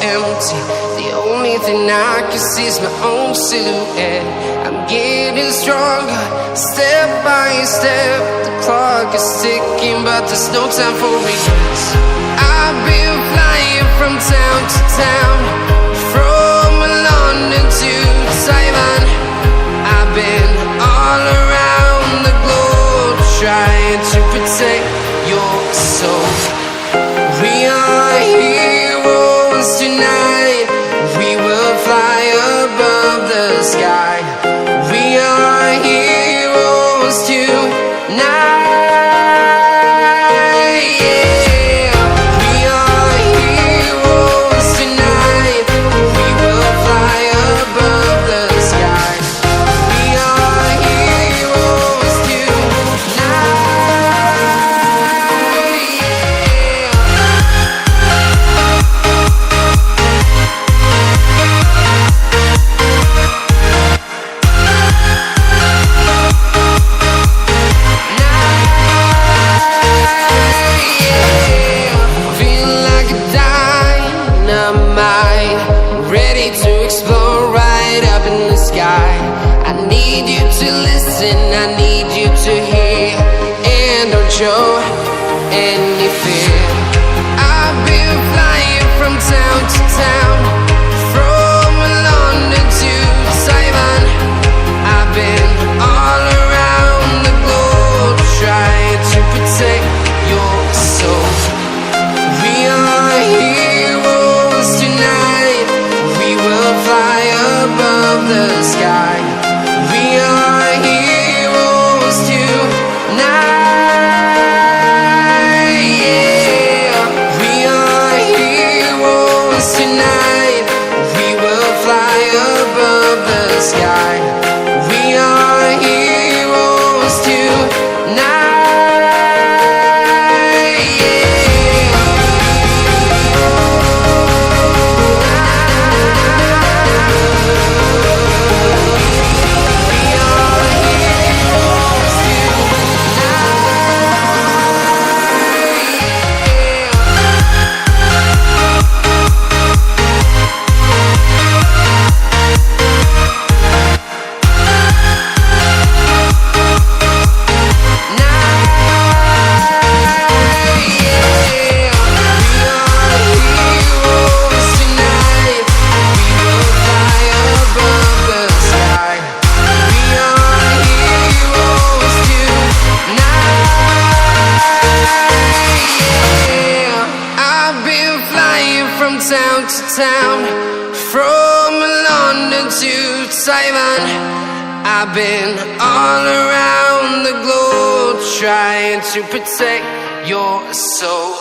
empty. The only thing I can see is my own silhouette. I'm getting stronger, step by step. The clock is ticking, but there's no time for regrets. I've been flying from town to town, from London to Taiwan. I've been all around the globe, trying to protect your soul. We are heroes tonight. We will fly above the sky. We are heroes tonight. Show any fear. I've been flying from town to town, from London to Taiwan. I've been all around the globe, trying to protect your soul. We are heroes tonight. We will fly above the sky. We are heroes tonight. Tonight, we will fly above the sky. We are heroes tonight. Town to town, from London to Taiwan. I've been all around the globe, trying to protect your soul.